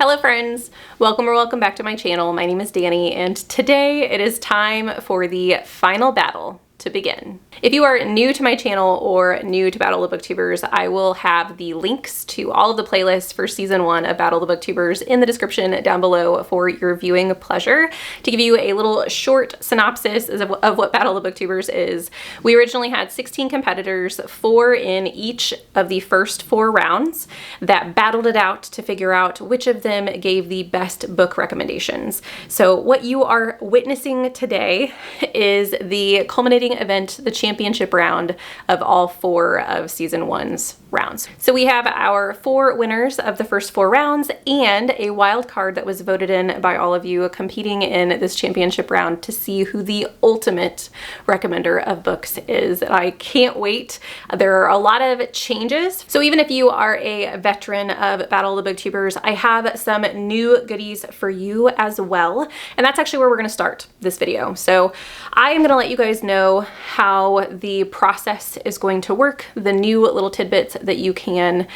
Hello friends, welcome or welcome back to my channel. My name is Danny and today it is time for the final battle to begin. If you are new to my channel or new to Battle of the Booktubers, I will have the links to all of the playlists for season 1 of Battle of the Booktubers in the description down below for your viewing pleasure. To give you a little short synopsis of what Battle of the Booktubers is, we originally had 16 competitors, 4 in each of the first 4 rounds, that battled it out to figure out which of them gave the best book recommendations. So what you are witnessing today is the culminating event, the championship round of all 4 of season 1's rounds. So we have our 4 winners of the first 4 rounds and a wild card that was voted in by all of you competing in this championship round to see who the ultimate recommender of books is. And I can't wait. There are a lot of changes. So even if you are a veteran of Battle of the Booktubers, I have some new goodies for you as well. And that's actually where we're going to start this video. So I am going to let you guys know how the process is going to work, the new little tidbits that you can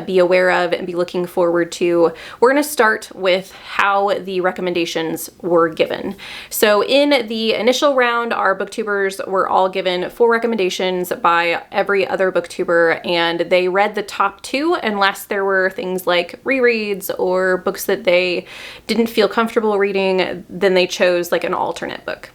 be aware of and be looking forward to. We're going to start with how the recommendations were given. So in the initial round, our booktubers were all given 4 recommendations by every other booktuber, and they read the top 2 unless there were things like rereads or books that they didn't feel comfortable reading, then they chose like an alternate book.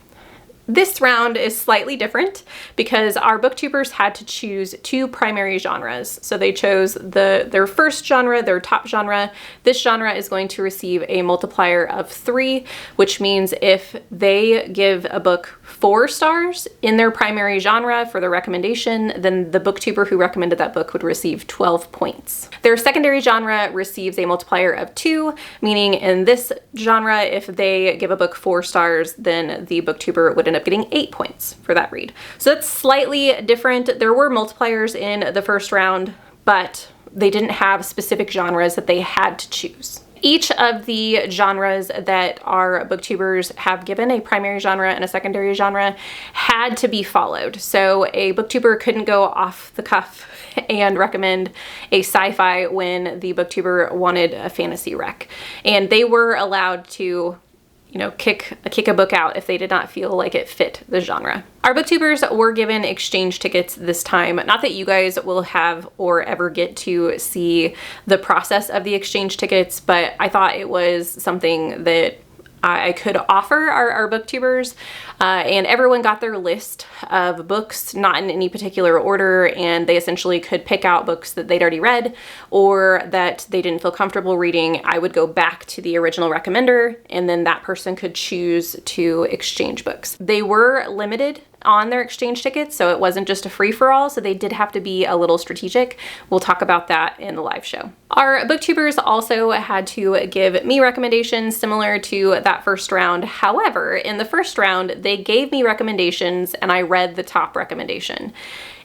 This round is slightly different because our booktubers had to choose 2 primary genres. So they chose their first genre, their top genre. This genre is going to receive a multiplier of 3, which means if they give a book 4 stars in their primary genre for the recommendation, then the booktuber who recommended that book would receive 12 points. Their secondary genre receives a multiplier of 2, meaning in this genre, if they give a book 4 stars, then the booktuber would end up getting 8 points for that read. So that's slightly different. There were multipliers in the first round, but they didn't have specific genres that they had to choose. Each of the genres that our booktubers have given, a primary genre and a secondary genre, had to be followed. So a booktuber couldn't go off the cuff and recommend a sci-fi when the booktuber wanted a fantasy rec. And they were allowed to kick a book out if they did not feel like it fit the genre. Our booktubers were given exchange tickets this time. Not that you guys will have or ever get to see the process of the exchange tickets, but I thought it was something that I could offer our booktubers, and everyone got their list of books, not in any particular order, and they essentially could pick out books that they'd already read or that they didn't feel comfortable reading. I would go back to the original recommender, and then that person could choose to exchange books. They were limited on their exchange tickets, so it wasn't just a free-for-all, so they did have to be a little strategic. We'll talk about that in the live show. Our booktubers also had to give me recommendations similar to that first round. However, in the first round, they gave me recommendations and I read the top recommendation.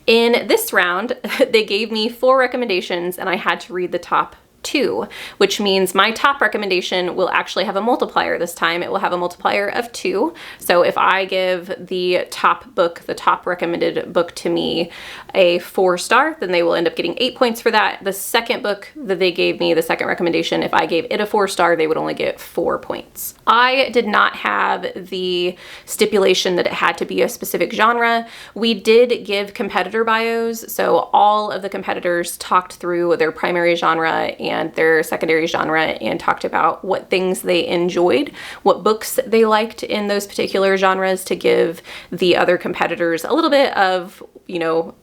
In this round, they gave me 4 recommendations and I had to read the top 2, which means my top recommendation will actually have a multiplier this time. It will have a multiplier of 2. So if I give the top book, the top recommended book to me, a 4 star, then they will end up getting 8 points for that. The second book that they gave me, the second recommendation, if I gave it a 4 star, they would only get 4 points. I did not have the stipulation that it had to be a specific genre. We did give competitor bios, so all of the competitors talked through their primary genre and their secondary genre and talked about what things they enjoyed, what books they liked in those particular genres, to give the other competitors a little bit of,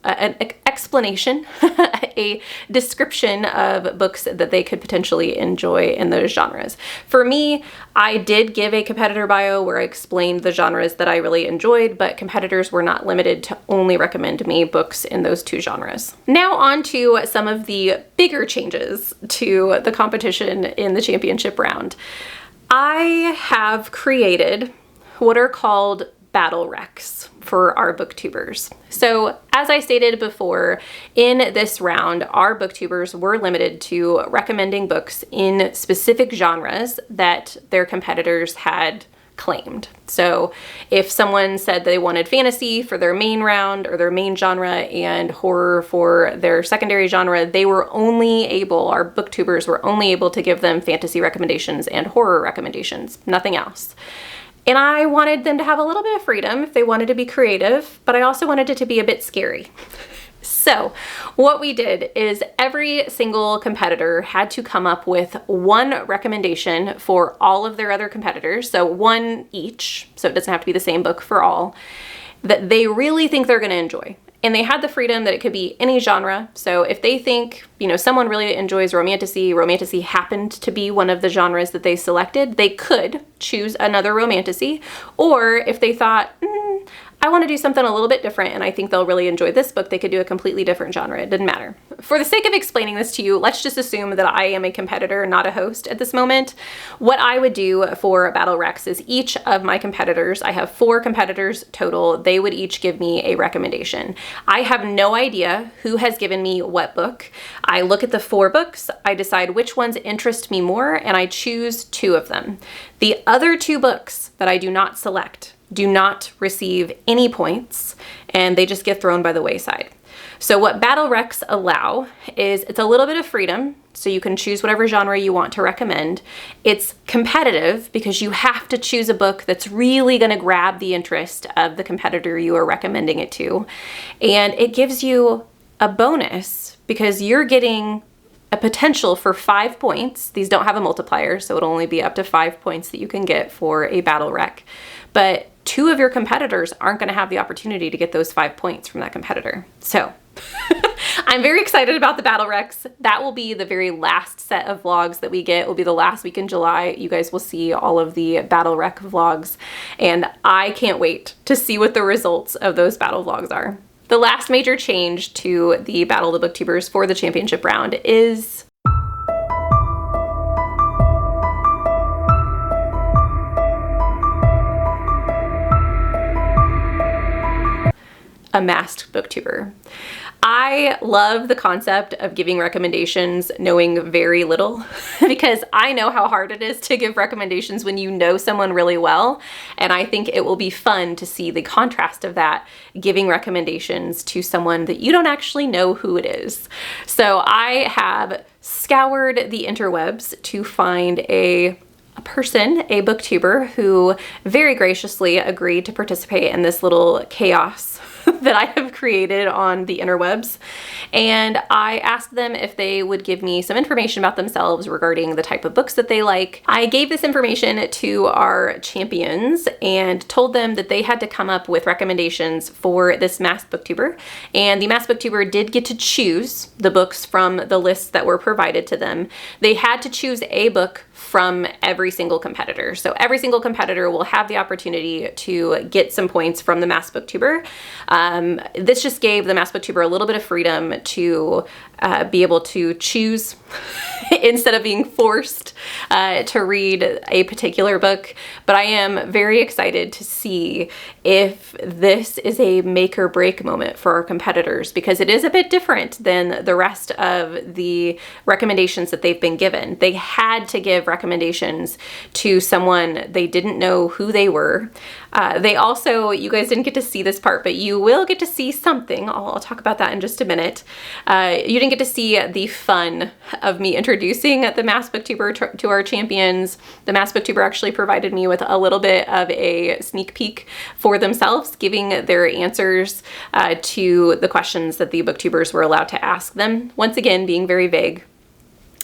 an explanation, a description of books that they could potentially enjoy in those genres. For me, I did give a competitor bio where I explained the genres that I really enjoyed, but competitors were not limited to only recommend me books in those 2 genres. Now on to some of the bigger changes to the competition in the championship round. I have created what are called battle recs for our booktubers. So as I stated before, in this round, our booktubers were limited to recommending books in specific genres that their competitors had claimed. So if someone said they wanted fantasy for their main round or their main genre and horror for their secondary genre, they were only able, our booktubers were only able to give them fantasy recommendations and horror recommendations, nothing else. And I wanted them to have a little bit of freedom if they wanted to be creative, but I also wanted it to be a bit scary. So what we did is every single competitor had to come up with one recommendation for all of their other competitors, so one each, so it doesn't have to be the same book for all, that they really think they're going to enjoy. And they had the freedom that it could be any genre. So if they think, you know, someone really enjoys romantasy happened to be one of the genres that they selected, they could choose another romantasy. Or if they thought, I want to do something a little bit different and I think they'll really enjoy this book, they could do a completely different genre. It didn't matter. For the sake of explaining this to you, let's just assume that I am a competitor, not a host at this moment. What I would do for Battle Recs is each of my competitors, I have 4 competitors total, they would each give me a recommendation. I have no idea who has given me what book. I look at the 4 books, I decide which ones interest me more, and I choose 2 of them. The other 2 books that I do not select do not receive any points, and they just get thrown by the wayside. So what Battle Recs allow is it's a little bit of freedom, so you can choose whatever genre you want to recommend. It's competitive because you have to choose a book that's really going to grab the interest of the competitor you are recommending it to. And it gives you a bonus because you're getting a potential for 5 points. These don't have a multiplier, so it'll only be up to 5 points that you can get for a Battle Rec. But 2 of your competitors aren't going to have the opportunity to get those 5 points from that competitor. So I'm very excited about the Battle Recs. That will be the very last set of vlogs that we get. It will be the last week in July. You guys will see all of the Battle Rec vlogs, and I can't wait to see what the results of those battle vlogs are. The last major change to the Battle of the Booktubers for the championship round is a masked booktuber. I love the concept of giving recommendations knowing very little because I know how hard it is to give recommendations when you know someone really well, and I think it will be fun to see the contrast of that, giving recommendations to someone that you don't actually know who it is. So I have scoured the interwebs to find a person, a booktuber, who very graciously agreed to participate in this little chaos that I have created on the interwebs. And I asked them if they would give me some information about themselves regarding the type of books that they like. I gave this information to our champions and told them that they had to come up with recommendations for this masked booktuber. And the masked booktuber did get to choose the books from the lists that were provided to them. They had to choose a book from every single competitor. So every single competitor will have the opportunity to get some points from the masked booktuber. This just gave the masked booktuber a little bit of freedom to be able to choose instead of being forced to read a particular book. But I am very excited to see if this is a make or break moment for our competitors, because it is a bit different than the rest of the recommendations that they've been given. They had to give recommendations to someone they didn't know who they were. They also, you guys didn't get to see this part, but you will get to see something. I'll talk about that in just a minute. You didn't get to see the fun of me introducing the masked booktuber to our champions. The masked booktuber actually provided me with a little bit of a sneak peek for themselves, giving their answers to the questions that the booktubers were allowed to ask them. Once again, being very vague.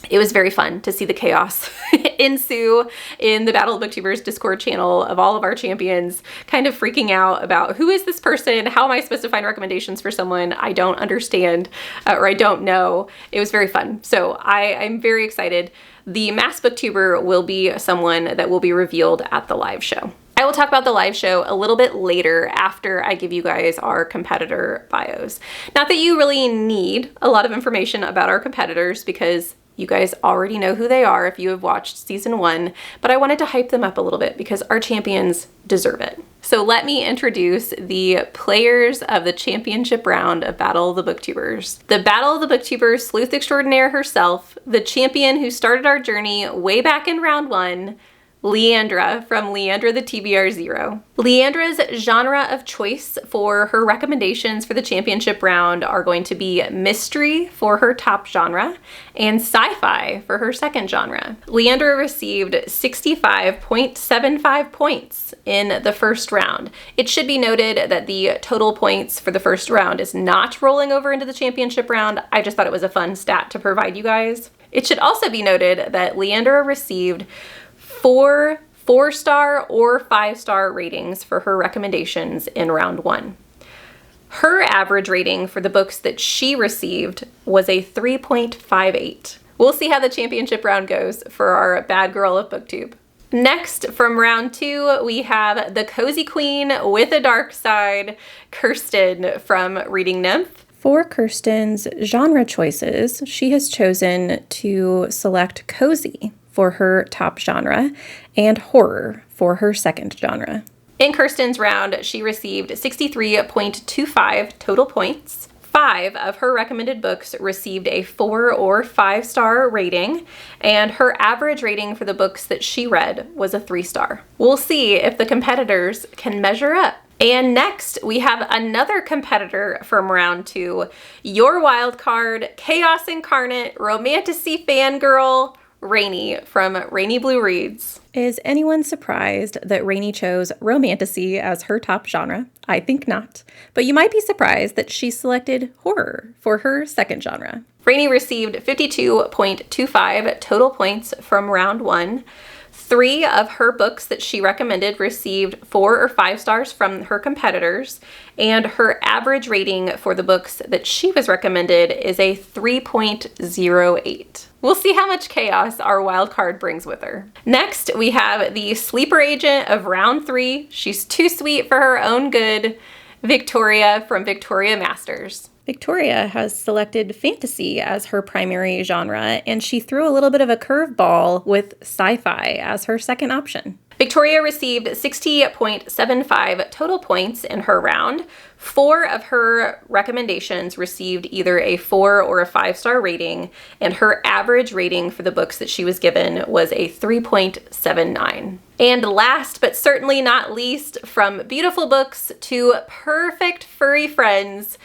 It was very fun to see the chaos ensue in the Battle of Booktubers Discord channel of all of our champions kind of freaking out about who is this person? How am I supposed to find recommendations for someone I don't understand or I don't know? It was very fun. So I'm very excited. The masked booktuber will be someone that will be revealed at the live show. I will talk about the live show a little bit later after I give you guys our competitor bios. Not that you really need a lot of information about our competitors because you guys already know who they are if you have watched season 1, but I wanted to hype them up a little bit because our champions deserve it. So let me introduce the players of the championship round of Battle of the Booktubers. The Battle of the Booktubers sleuth extraordinaire herself, the champion who started our journey way back in round 1, Leandra from Leandra the TBR Zero. Leandra's genre of choice for her recommendations for the championship round are going to be mystery for her top genre and sci-fi for her second genre. Leandra received 65.75 points in the first round. It should be noted that the total points for the first round is not rolling over into the championship round. I just thought it was a fun stat to provide you guys. It should also be noted that Leandra received 4 4-star or 5-star ratings for her recommendations in round 1. Her average rating for the books that she received was a 3.58. We'll see how the championship round goes for our bad girl of Booktube. Next, from round 2, we have the cozy queen with a dark side, Kirsten from Reading Nymph. For Kirsten's genre choices, she has chosen to select cozy for her top genre and horror for her second genre. In Kirsten's round, she received 63.25 total points. 5 of her recommended books received a 4 or 5-star rating, and her average rating for the books that she read was a 3-star. We'll see if the competitors can measure up. And next, we have another competitor from round 2, your wild card, Chaos Incarnate, Romantasy Fangirl, Rainy from Rainy Blue Reads. Is anyone surprised that Rainy chose Romantasy as her top genre? I think not. But you might be surprised that she selected horror for her second genre. Rainy received 52.25 total points from round 1. 3 of her books that she recommended received 4 or 5 stars from her competitors, and her average rating for the books that she was recommended is a 3.08. We'll see how much chaos our wild card brings with her. Next, we have the sleeper agent of round 3. She's too sweet for her own good, Victoria from Victoria Masters. Victoria has selected fantasy as her primary genre, and she threw a little bit of a curveball with sci-fi as her second option. Victoria received 60.75 total points in her round. 4 of her recommendations received either a 4 or a 5-star rating, and her average rating for the books that she was given was a 3.79. And last but certainly not least, from beautiful books to perfect furry friends,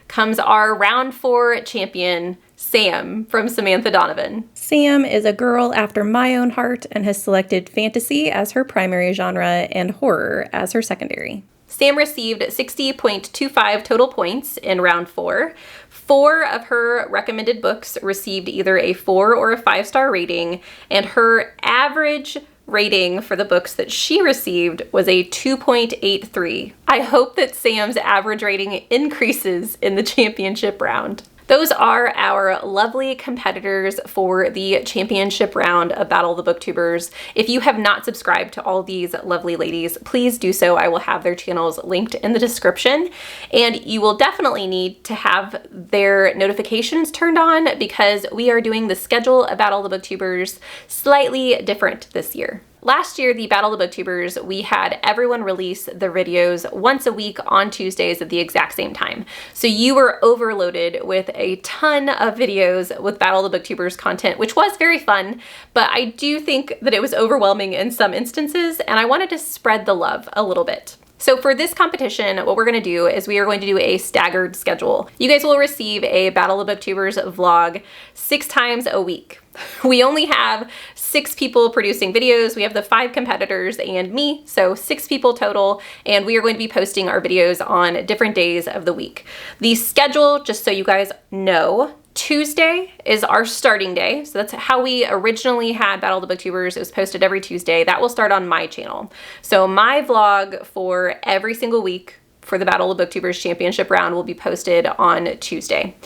comes our round 4 champion, Sam from Samantha Donovan. Sam is a girl after my own heart and has selected fantasy as her primary genre and horror as her secondary. Sam received 60.25 total points in round 4. 4 of her recommended books received either a 4 or a 5-star rating, and her average rating for the books that she received was a 2.83. I hope that Sam's average rating increases in the championship round. Those are our lovely competitors for the championship round of Battle of the Booktubers. If you have not subscribed to all these lovely ladies, please do so. I will have their channels linked in the description, and you will definitely need to have their notifications turned on because we are doing the schedule of Battle of the Booktubers slightly different this year. Last year, the Battle of the Booktubers, we had everyone release their videos once a week on Tuesdays at the exact same time. So you were overloaded with a ton of videos with Battle of the Booktubers content, which was very fun, but I do think that it was overwhelming in some instances, and I wanted to spread the love a little bit. So for this competition, what we're gonna do is we are going to do a staggered schedule. You guys will receive a Battle of the Booktubers vlog 6 times a week. We only have 6 people producing videos. We have the 5 competitors and me, so 6 people total, and we are going to be posting our videos on different days of the week. The schedule, just so you guys know, Tuesday is our starting day. So that's how we originally had Battle of the Booktubers. It was posted every Tuesday. That will start on my channel. So my vlog for every single week for the Battle of the Booktubers championship round will be posted on Tuesday.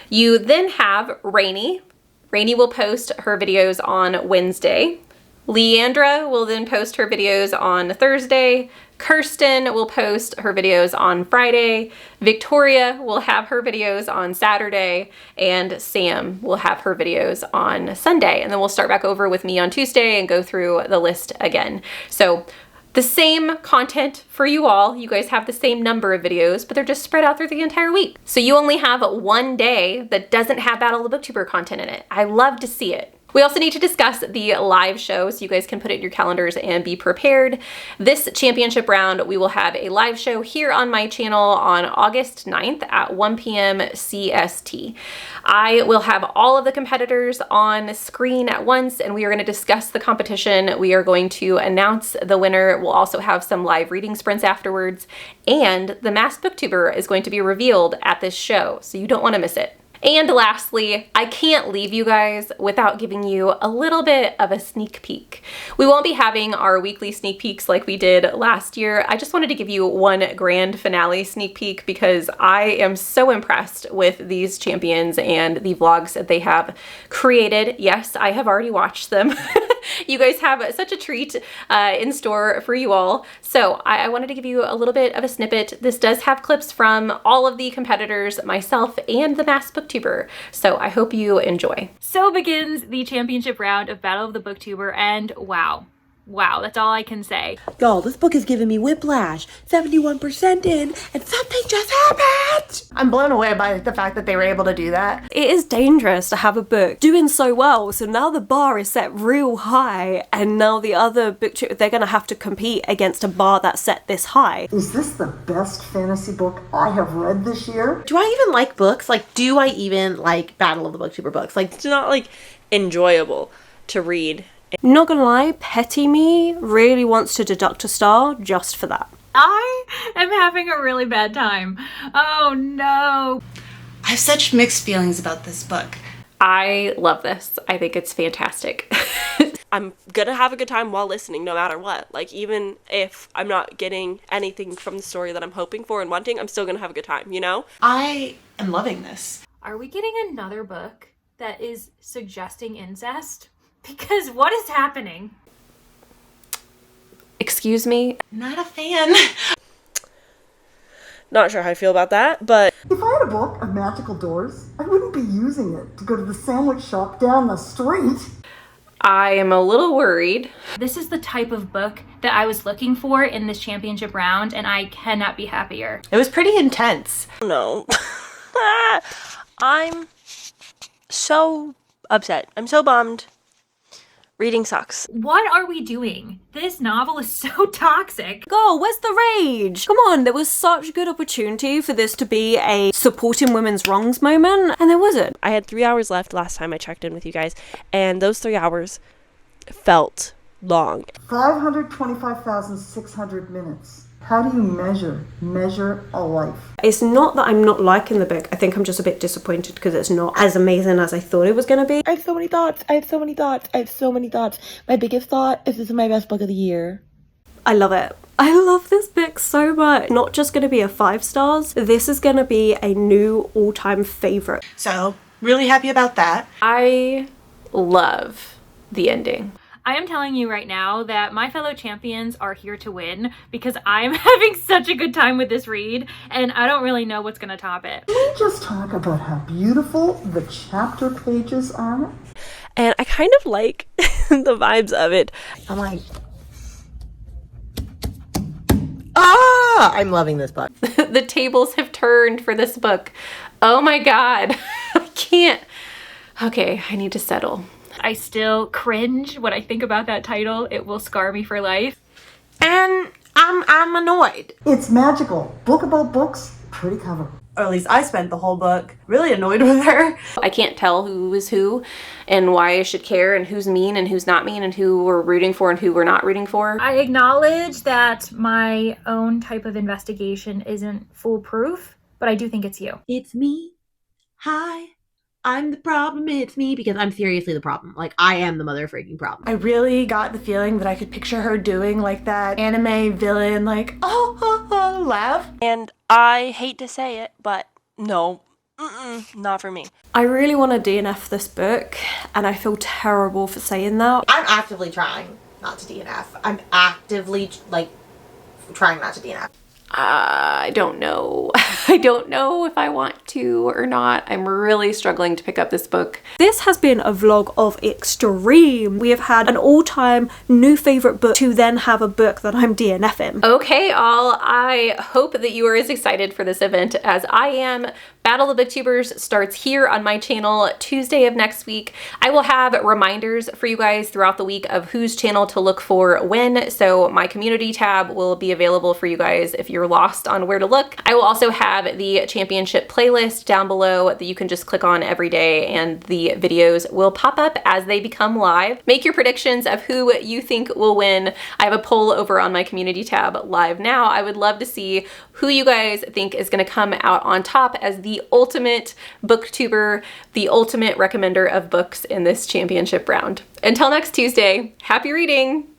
You then have Rainy. Rainy will post her videos on Wednesday. Leandra will then post her videos on Thursday. Kirsten will post her videos on Friday. Victoria will have her videos on Saturday, and Sam will have her videos on Sunday. And then we'll start back over with me on Tuesday and go through the list again. So the same content for you all. You guys have the same number of videos, but they're just spread out through the entire week. So you only have one day that doesn't have Battle of the Booktuber content in it. I love to see it. We also need to discuss the live show, so you guys can put it in your calendars and be prepared. This championship round, we will have a live show here on my channel on August 9th at 1 p.m. CST. I will have all of the competitors on screen at once, and we are going to discuss the competition. We are going to announce the winner. We'll also have some live reading sprints afterwards, and the Masked Booktuber is going to be revealed at this show, so you don't want to miss it. And lastly, I can't leave you guys without giving you a little bit of a sneak peek. We won't be having our weekly sneak peeks like we did last year. I just wanted to give you one grand finale sneak peek because I am so impressed with these champions and the vlogs that they have created. Yes, I have already watched them. You guys have such a treat in store for you all. So I wanted to give you a little bit of a snippet. This does have clips from all of the competitors, myself, and the Masked Booktuber. So I hope you enjoy. So begins the championship round of Battle of the Booktuber, and wow, that's all I can say. Y'all, this book is giving me whiplash. 71% in, and something just happened! I'm blown away by the fact that they were able to do that. It is dangerous to have a book doing so well, so now the bar is set real high, and now the other booktubers, they're gonna have to compete against a bar that's set this high. Is this the best fantasy book I have read this year? Do I even like books? Like, do I even like Battle of the Booktuber books? Like, It's not like enjoyable to read. Not gonna lie, petty me really wants to deduct a star just for that. I am having a really bad time. Oh no. I have such mixed feelings about this book. I love this. I think it's fantastic. I'm gonna have a good time while listening no matter what. Like, even if I'm not getting anything from the story that I'm hoping for and wanting, I'm still gonna have a good time, you know? I am loving this. Are we getting another book that is suggesting incest? Because what is happening? Excuse me? Not a fan. Not sure how I feel about that, but If I had a book of magical doors, I wouldn't be using it to go to the sandwich shop down the street. I am a little worried. This is the type of book that I was looking for in this championship round, and I cannot be happier. It was pretty intense. no. I'm so upset. I'm so bummed. Reading sucks. What are we doing? This novel is so toxic. Go, where's the rage? Come on, there was such a good opportunity for this to be a supporting women's wrongs moment, and there wasn't. I had 3 hours left last time I checked in with you guys, and those 3 hours felt long. 525,600 minutes. How do you measure a life? It's not that I'm not liking the book. I think I'm just a bit disappointed because it's not as amazing as I thought it was going to be. I have so many thoughts. My biggest thought is this is my best book of the year. I love it. I love this book so much. Not just going to be a 5 stars. This is going to be a new all-time favorite. So, really happy about that. I love the ending. I am telling you right now that my fellow champions are here to win because I'm having such a good time with this read, and I don't really know what's going to top it. Can we just talk about how beautiful the chapter pages are? And I kind of like the vibes of it. I'm like, I'm loving this book. The tables have turned for this book. Oh my God. I can't. Okay, I need to settle. I still cringe when I think about that title. It will scar me for life. And I'm annoyed. It's magical. Book about books, pretty cover. Or at least I spent the whole book really annoyed with her. I can't tell who is who and why I should care and who's mean and who's not mean and who we're rooting for and who we're not rooting for. I acknowledge that my own type of investigation isn't foolproof, but I do think it's you. It's me. Hi. I'm the problem, it's me, because I'm seriously the problem. Like, I am the mother freaking problem. I really got the feeling that I could picture her doing like that anime villain, like, laugh. And I hate to say it, but no, not for me. I really want to DNF this book, and I feel terrible for saying that. I'm actively trying not to DNF. I'm actively, like, trying not to DNF. I don't know. I don't know if I want to or not. I'm really struggling to pick up this book. This has been a vlog of extreme. We have had an all-time new favorite book to then have a book that I'm DNFing. Okay, all. I hope that you are as excited for this event as I am. Battle of the Booktubers starts here on my channel Tuesday of next week. I will have reminders for you guys throughout the week of whose channel to look for when, so my community tab will be available for you guys if you're lost on where to look. I will also have the championship playlist down below that you can just click on every day and the videos will pop up as they become live. Make your predictions of who you think will win. I have a poll over on my community tab live now. I would love to see who you guys think is going to come out on top as the ultimate booktuber, the ultimate recommender of books in this championship round. Until next Tuesday, happy reading!